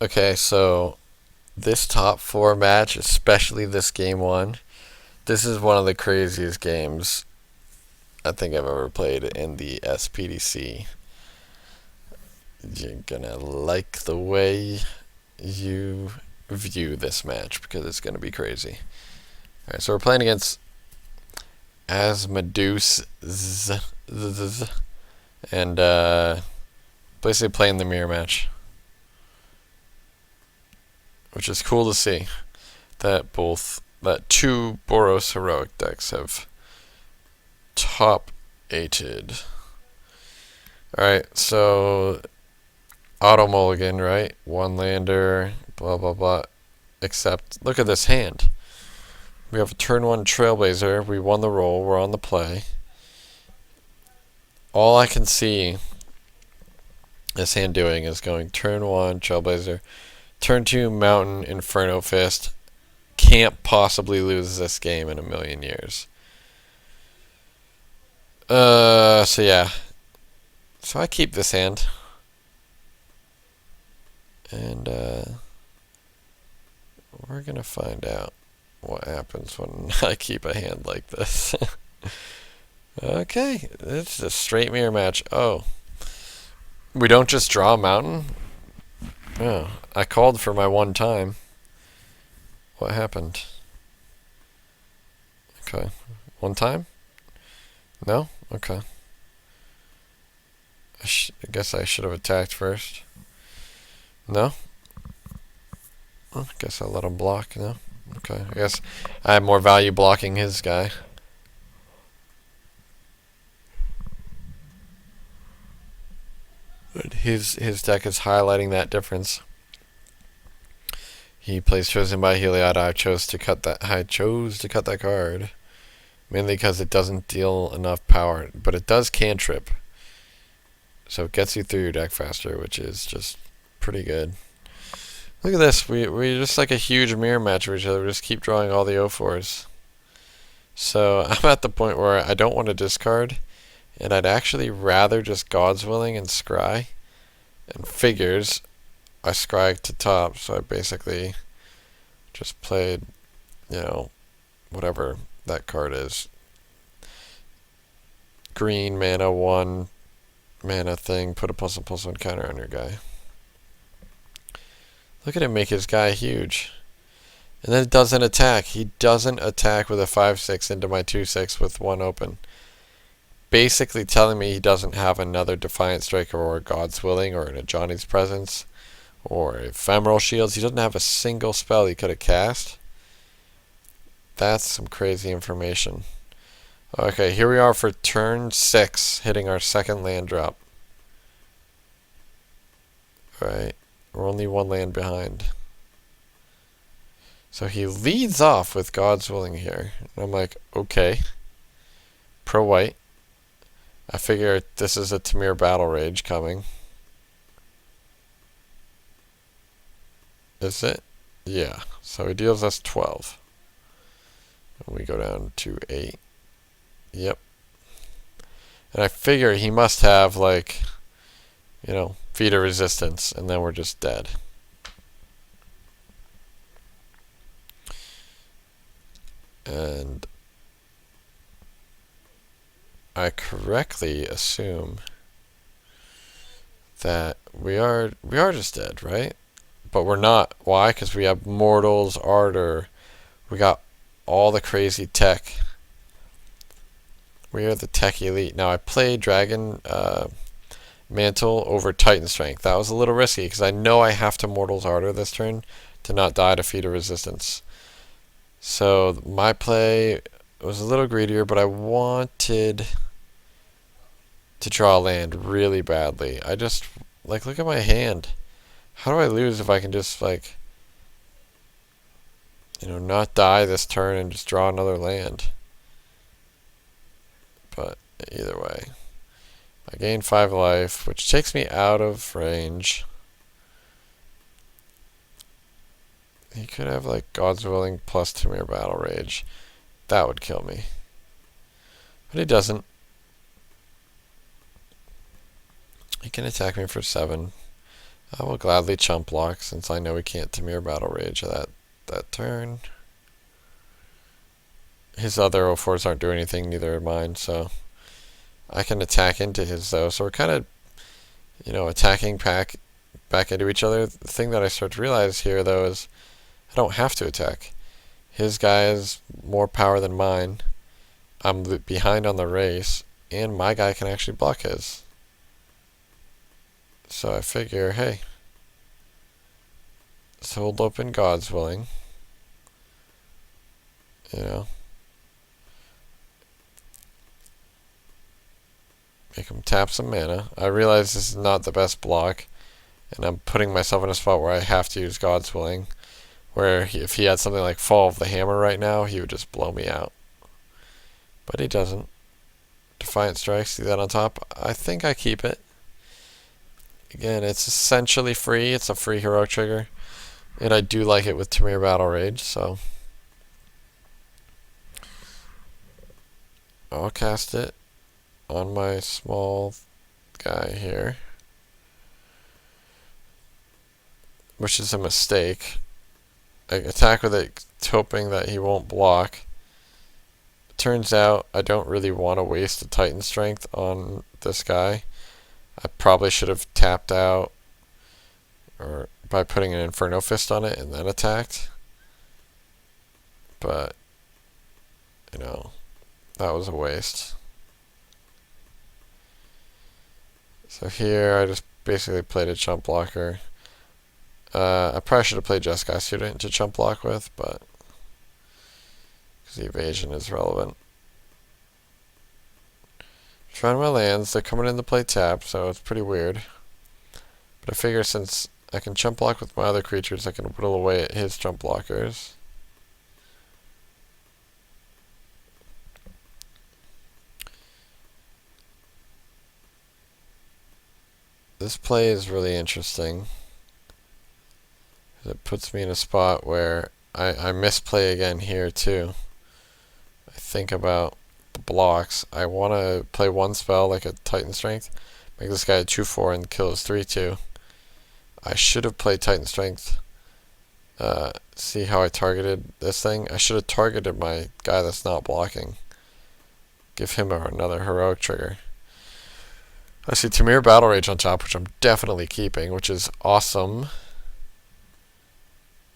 Okay, so this top four match, especially this game one, this is one of the craziest games I think I've ever played in the SPDC. You're gonna like the way you view this match because it's gonna be crazy. Alright, so we're playing against Asmodeus and basically playing the mirror match, which is cool to see that two Boros heroic decks have top eighted. Alright, so auto mulligan, right? One lander, blah blah blah. Except look at this hand. We have a turn one Trailblazer, we won the roll, we're on the play. All I can see this hand doing is going turn one Trailblazer, turn two Mountain Inferno Fist. Can't possibly lose this game in a million years. So yeah. So I keep this hand. And we're gonna find out what happens when I keep a hand like this. Okay, it's a straight mirror match. Oh, we don't just draw a mountain? Oh, I called for my one time. What happened? Okay, one time? No? Okay. I guess I should have attacked first. No? Well, I guess I'll let him block, no? Okay, I guess I have more value blocking his guy. But his deck is highlighting that difference. He plays Chosen by Heliod. I chose to cut that card. Mainly because it doesn't deal enough power. But it does cantrip. So it gets you through your deck faster, which is just pretty good. Look at this. We just like a huge mirror match with each other. We just keep drawing all the O4s. So I'm at the point where I don't want to discard. And I'd actually rather just God's Willing and Scry. And figures. I scry to top, so I basically just played, whatever that card is. Green mana, 1 mana thing, put a +1/+1 counter on your guy. Look at him make his guy huge. And then it doesn't attack. He doesn't attack with a 5/6 into my 2/6 with one open. Basically telling me he doesn't have another Defiant Striker or a God's Willing or a Johnny's Presence or Ephemeral Shields. He doesn't have a single spell he could have cast. That's some crazy information. Okay, here we are for turn 6, hitting our second land drop. Alright, we're only one land behind. So he leads off with God's Willing here. And I'm like, okay. Pro white. I figure this is a Tamir Battle Rage coming. Is it? Yeah. So he deals us 12. And we go down to 8. Yep. And I figure he must have, Feat of Resistance, and then we're just dead. And I correctly assume that we are just dead, right? But we're not. Why? Because we have Mortal's Ardor. We got all the crazy tech. We are the tech elite. Now I played Dragon Mantle over Titan Strength. That was a little risky because I know I have to Mortal's Ardor this turn to not die to Feat of Resistance. So my play was a little greedier, but I wanted to draw land really badly. I just, look at my hand. How do I lose if I can just, not die this turn and just draw another land? But either way. I gain 5 life, which takes me out of range. He could have, God's Willing plus Tamir Battle Rage. That would kill me. But he doesn't. He can attack me for 7. I will gladly chump block since I know he can't Tamir Battle Rage that turn. His other 04s aren't doing anything, neither are mine, so I can attack into his though. So we're kind of, attacking back into each other. The thing that I start to realize here though is I don't have to attack. His guy has more power than mine. I'm behind on the race, and my guy can actually block his. So I figure, hey, let's hold open God's willing. Make him tap some mana. I realize this is not the best block, and I'm putting myself in a spot where I have to use God's willing. Where if he had something like Fall of the Hammer right now, he would just blow me out. But he doesn't. Defiant Strike, see that on top? I think I keep it. Again, it's essentially free. It's a free heroic trigger. And I do like it with Tamir Battle Rage, so I'll cast it on my small guy here. Which is a mistake. I attack with it hoping that he won't block. Turns out I don't really want to waste a Titan Strength on this guy. I probably should have tapped out or by putting an Inferno Fist on it and then attacked. But, that was a waste. So here I just basically played a chump blocker. I probably should have played Jeskai Student to chump block with, but because the evasion is relevant. Trying my lands, they're coming into play tap, so it's pretty weird. But I figure since I can chump block with my other creatures, I can whittle away at his chump blockers. This play is really interesting. It puts me in a spot where I misplay again here too. I think about the blocks. I want to play one spell like a Titan Strength, make this guy a 2/4 and kill his 3/2. I should have played Titan Strength. See how I targeted this thing? I should have targeted my guy that's not blocking. Give him another heroic trigger. I see Tamir Battle Rage on top, which I'm definitely keeping, which is awesome.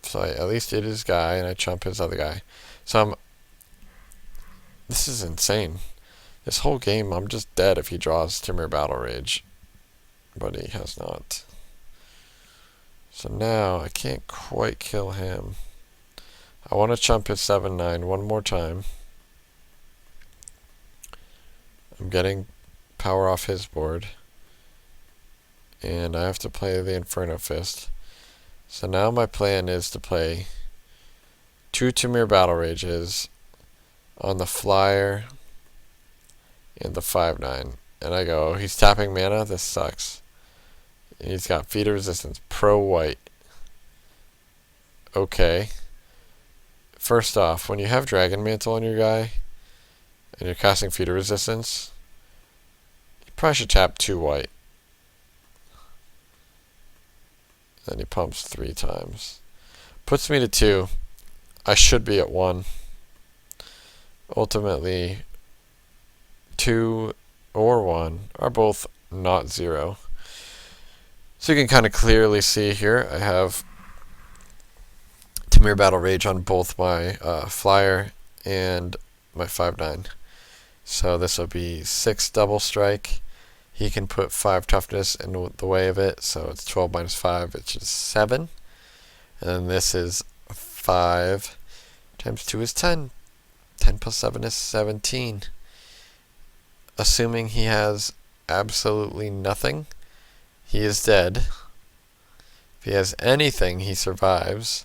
So I at least did his guy, and I chump his other guy. So this is insane. This whole game, I'm just dead if he draws Tamir Battle Rage. But he has not. So now, I can't quite kill him. I want to chump his 7/9 one more time. I'm getting power off his board. And I have to play the Inferno Fist. So now my plan is to play 2 Tamir Battle Rages on the flyer and the 5/9. And I go, he's tapping mana? This sucks. And he's got Feat of Resistance, pro white. Okay. First off, when you have Dragon Mantle on your guy, and you're casting Feat of Resistance, you probably should tap 2 white. Then he pumps 3 times. Puts me to 2. I should be at 1. Ultimately, 2 or 1 are both not 0. So you can kind of clearly see here, I have Tamir Battle Rage on both my flyer and my 5/9. So this will be 6 double strike. He can put 5 toughness in the way of it, so it's 12 minus 5, which is 7. And then this is 5 times 2 is 10. 10 plus 7 is 17. Assuming he has absolutely nothing, he is dead. If he has anything, he survives.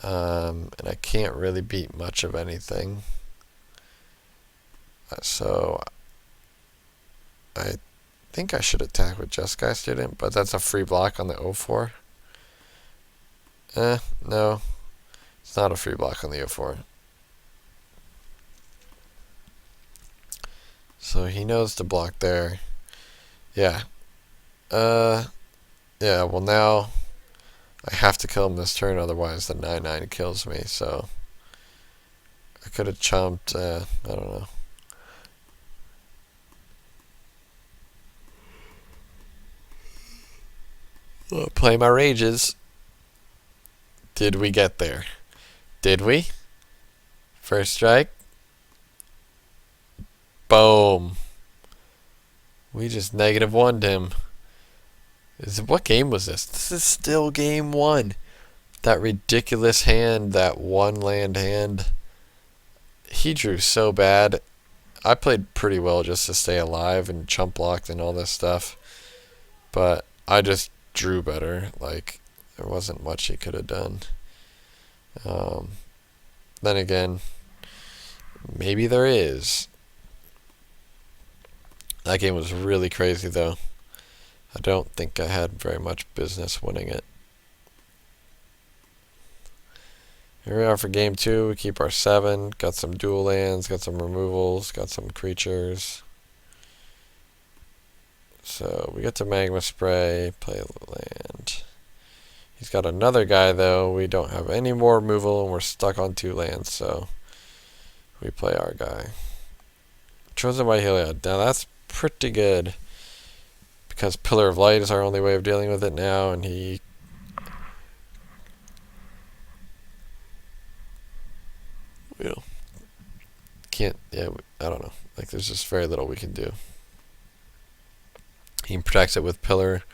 And I can't really beat much of anything. So I think I should attack with Jeskai Student, but that's a free block on the 04. No. It's not a free block on the 04. So he knows to block there. Yeah. Yeah, well now I have to kill him this turn, otherwise the 9/9 kills me, so I could have chomped, I don't know. Play my rages. Did we get there? Did we? First strike. Boom. We just -1'd him. What game was this? This is still game 1. That ridiculous hand, that one land hand. He drew so bad. I played pretty well just to stay alive and chump blocked and all this stuff. But I just drew better. Like, there wasn't much he could have done. Then again, maybe there is. That game was really crazy, though. I don't think I had very much business winning it. Here we are for game 2. We keep our 7. Got some dual lands, got some removals, got some creatures. So we get to Magma Spray, play a land. He's got another guy, though. We don't have any more removal, and we're stuck on 2 lands, so we play our guy. Chosen by Heliod. Now that's pretty good, because Pillar of Light is our only way of dealing with it now, and he... can't, yeah, I don't know. Like, there's just very little we can do. He protects it with Pillar,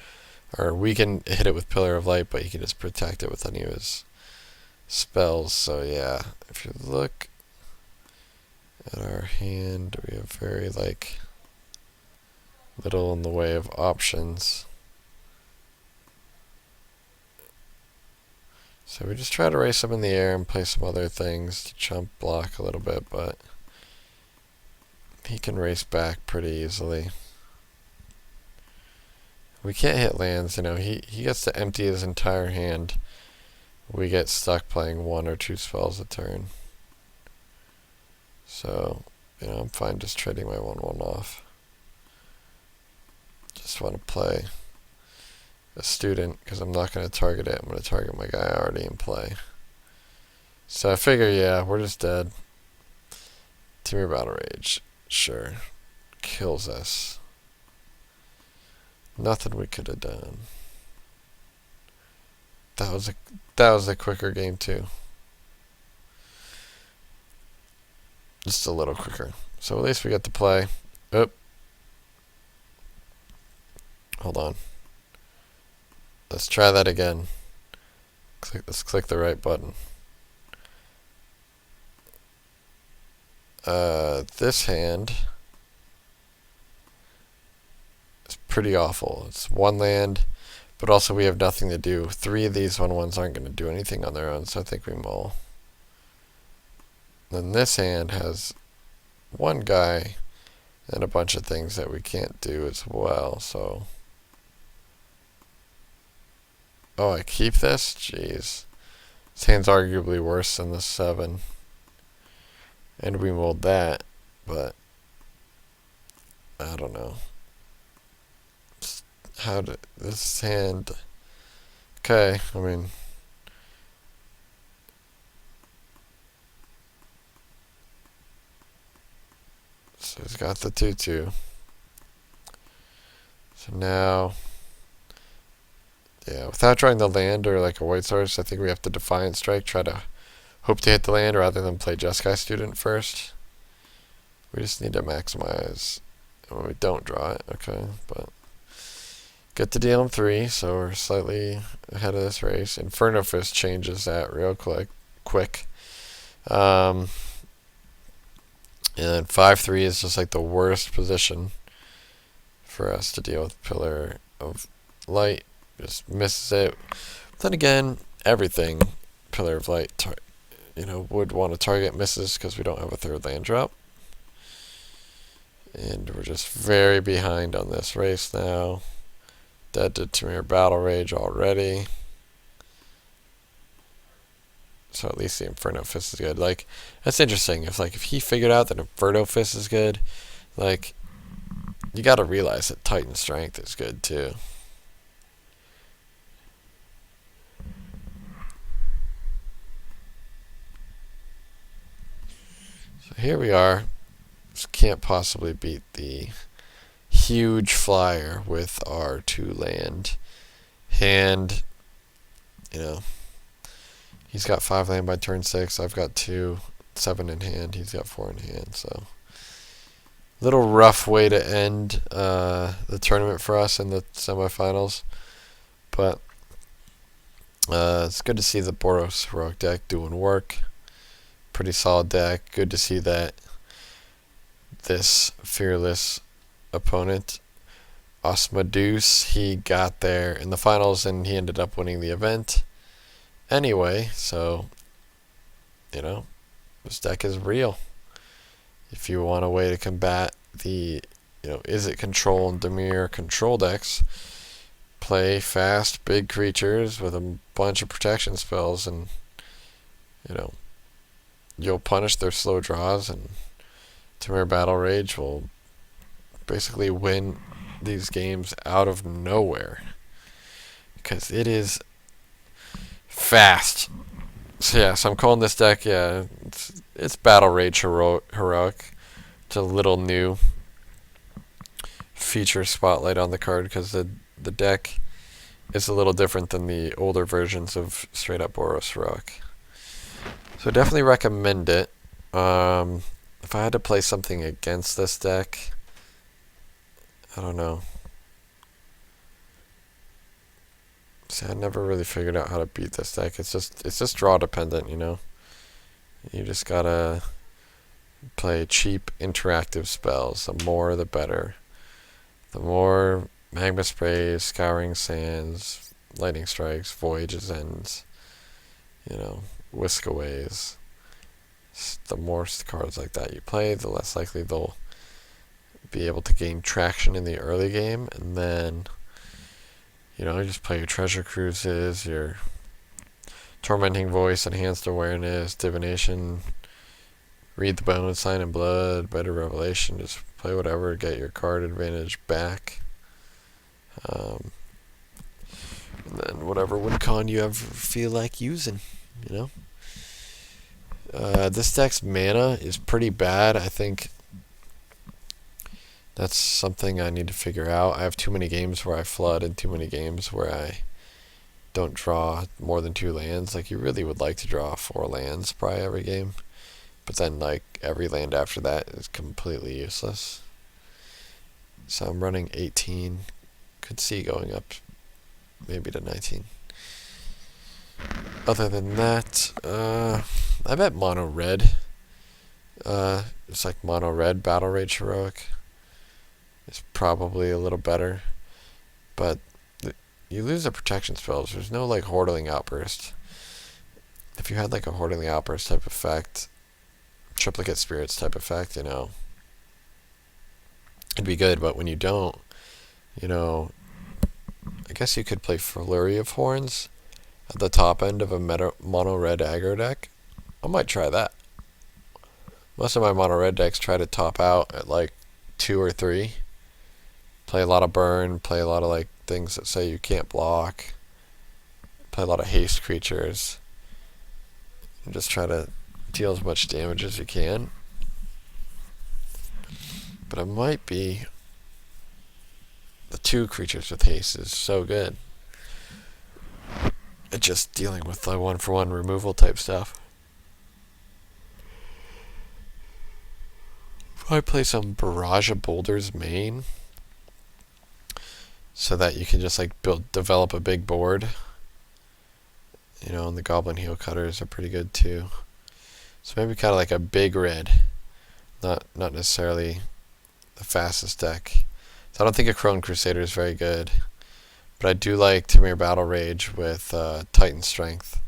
or we can hit it with Pillar of Light, but he can just protect it with any of his spells. So yeah, if you look at our hand, we have very, like, little in the way of options. So we just try to race him in the air and play some other things to chump block a little bit, but he can race back pretty easily. We can't hit lands, you know, he gets to empty his entire hand. We get stuck playing 1 or 2 spells a turn. So, you know, I'm fine just trading my 1/1 off. Just want to play a student, because I'm not going to target it. I'm going to target my guy already in play. So I figure, yeah, we're just dead. Temur Battle Rage, sure. Kills us. Nothing we could have done. That was a quicker game too. Just a little quicker. So at least we get to play. Oh. Hold on. Let's try that again. Let's click the right button. This hand is pretty awful. It's 1 land, but also we have nothing to do. 3 of these 1/1s aren't going to do anything on their own, so I think we mull. Then this hand has 1 guy and a bunch of things that we can't do as well, so... Oh, I keep this? Jeez. This hand's arguably worse than the 7. And we mulled that, but... I don't know. How did this hand... Okay, I mean... So he's got the 2/2. So now... Yeah, without drawing the land or like a white source, I think we have to Defiant Strike, try to hope to hit the land rather than play Jeskai Student first. We just need to maximize when we don't draw it, okay, but get to deal him 3, so we're slightly ahead of this race. Inferno Fist changes that real quick. And 5/3 is just like the worst position for us to deal with Pillar of Light. Just misses it. But then again, everything Pillar of Light, would want to target misses because we don't have a 3rd land drop. And we're just very behind on this race now. Dead to Temur Battle Rage already. So at least the Inferno Fist is good. Like, that's interesting. If he figured out that Inferno Fist is good, like, you gotta realize that Titan Strength is good too. here we are. Just can't possibly beat the huge flyer with our 2-land hand. You know, he's got 5 land by turn 6. I've got 2, 7 in hand. He's got 4 in hand. So, little rough way to end the tournament for us in the semifinals. But it's good to see the Boros Heroic deck doing work. Pretty solid deck. Good to see that this fearless opponent, Osmodeus, he got there in the finals and he ended up winning the event anyway. So, you know, this deck is real. If you want a way to combat the, Izzet control and Dimir control decks, play fast, big creatures with a bunch of protection spells, and you'll punish their slow draws, and Dimir Battle Rage will basically win these games out of nowhere because it is fast. So I'm calling this deck, it's Battle Rage Heroic. It's a little new feature spotlight on the card because the deck is a little different than the older versions of straight up Boros Heroic. So definitely recommend it. If I had to play something against this deck, I don't know. See, I never really figured out how to beat this deck. It's just draw dependent, You just gotta play cheap interactive spells. The more the better. The more Magma Sprays, Scouring Sands, Lightning Strikes, Voyage's Ends, Whisk Aways. The more cards like that you play, the less likely they'll be able to gain traction in the early game, and then you just play your Treasure Cruises, your Tormenting Voice, Enhanced Awareness, Divination, Read the Bone, Sign in Blood, Better Revelation. Just play whatever, get your card advantage back. And then whatever win con you ever feel like using, This deck's mana is pretty bad. I think that's something I need to figure out. I have too many games where I flood and too many games where I don't draw more than 2 lands. Like, you really would like to draw 4 lands probably every game. But then, every land after that is completely useless. So I'm running 18. Could see going up maybe to 19. Other than that, I bet mono red. It's like mono red Battle Rage Heroic is probably a little better, but you lose the protection spells. There's no Hordeling Outburst. If you had a Hordeling Outburst type effect, Triplicate Spirits type effect, it'd be good. But when you don't, I guess you could play Flurry of Horns at the top end of a mono red aggro deck. I might try that. Most of my mono red decks try to top out at 2 or 3. Play a lot of burn, play a lot of things that say you can't block. Play a lot of haste creatures. And just try to deal as much damage as you can. But it might be the 2 creatures with haste is so good. It's just dealing with 1-for-1 removal type stuff. Probably play some Barrage of Boulders main, so that you can just develop a big board. And the Goblin Heel Cutters are pretty good too. So maybe kind of a big red, not necessarily the fastest deck. So I don't think a Crone Crusader is very good, but I do like Dimir Battle Rage with Titan Strength,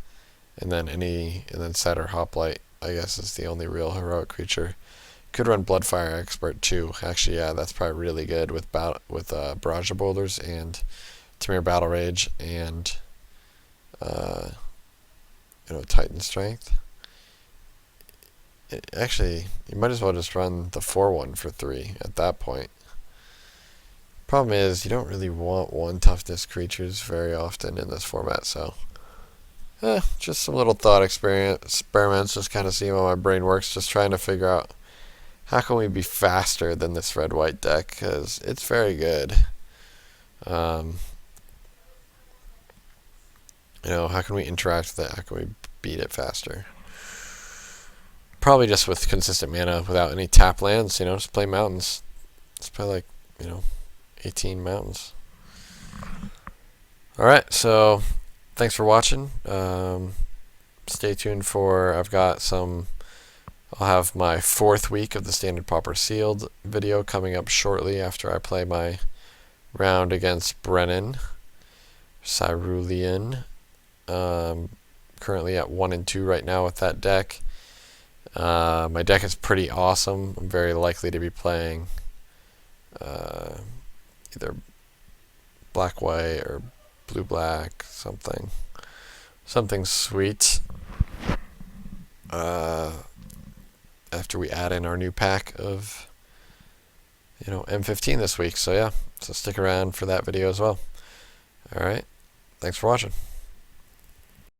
and then Satyr Hoplite. I guess is the only real heroic creature. Could run Bloodfire Expert too. Actually, yeah, that's probably really good with Barrage of Boulders and Dimir Battle Rage and Titan Strength. Actually, you might as well just run the 4-1 for 3 at that point. Problem is, you don't really want 1 toughness creatures very often in this format, so just some little thought experiments, just kind of seeing how my brain works, just trying to figure out how can we be faster than this red-white deck? Because it's very good. You know, how can we interact with it? How can we beat it faster? Probably just with consistent mana without any tap lands, you know, just play mountains. Just play like, you know, 18 mountains. Alright, so thanks for watching. Stay tuned for, I'll have my 4th week of the Standard Pauper Sealed video coming up shortly after I play my round against Brennan Cerulean. Currently at 1-2 right now with that deck. My deck is pretty awesome. I'm very likely to be playing either black-white or blue-black, something sweet. After we add in our new pack of, you know, M15 this week. So yeah, so stick around for that video as well. Alright, thanks for watching.